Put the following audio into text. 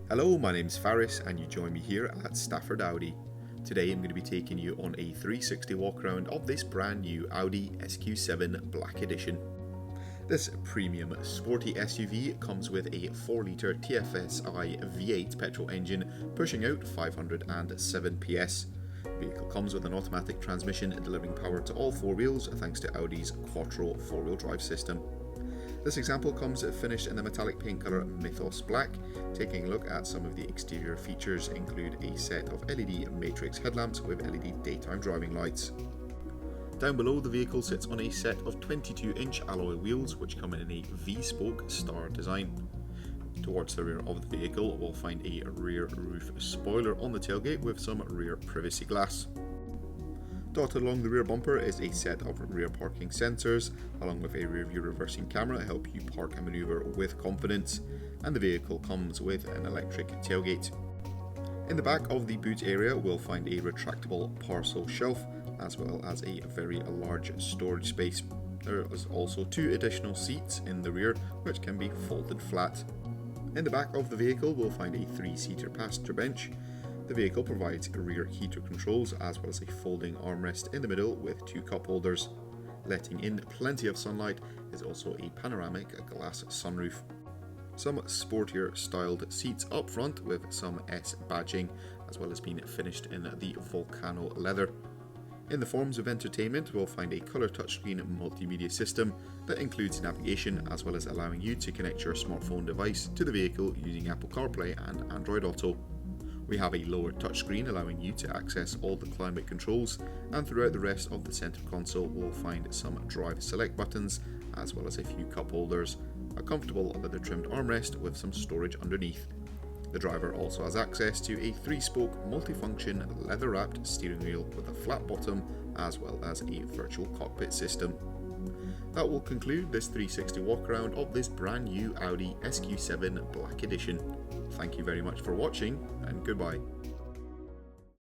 Hello, my name's Faris and you join me here at Stafford Audi. Today I'm going to be taking you on a 360 walk around of this brand new Audi SQ7 Black Edition. This premium sporty SUV comes with a 4-litre TFSI V8 petrol engine pushing out 507 PS. The vehicle comes with an automatic transmission delivering power to all four wheels thanks to Audi's Quattro 4-wheel drive system. This example comes finished in the metallic paint colour Mythos Black. Taking a look at some of the exterior features include a set of LED matrix headlamps with LED daytime driving lights. Down below, the vehicle sits on a set of 22-inch alloy wheels which come in a V-spoke star design. Towards the rear of the vehicle we'll find a rear roof spoiler on the tailgate with some rear privacy glass. Dotted along the rear bumper is a set of rear parking sensors, along with a rear view reversing camera to help you park and manoeuvre with confidence, and the vehicle comes with an electric tailgate. In the back of the boot area we'll find a retractable parcel shelf, as well as a very large storage space. There is also 2 additional seats in the rear which can be folded flat. In the back of the vehicle we'll find a 3-seater passenger bench. The vehicle provides rear heater controls as well as a folding armrest in the middle with 2 cup holders. Letting in plenty of sunlight is also a panoramic glass sunroof. Some sportier styled seats up front with some S badging, as well as being finished in the Volcano leather. In the forms of entertainment we'll find a colour touchscreen multimedia system that includes navigation as well as allowing you to connect your smartphone device to the vehicle using Apple CarPlay and Android Auto. We have a lower touchscreen allowing you to access all the climate controls, and throughout the rest of the centre console we'll find some drive select buttons as well as a few cup holders, a comfortable leather trimmed armrest with some storage underneath. The driver also has access to a 3-spoke multifunction leather wrapped steering wheel with a flat bottom as well as a virtual cockpit system. That will conclude this 360 walk around of this brand new Audi SQ7 Black Edition. Thank you very much for watching and goodbye.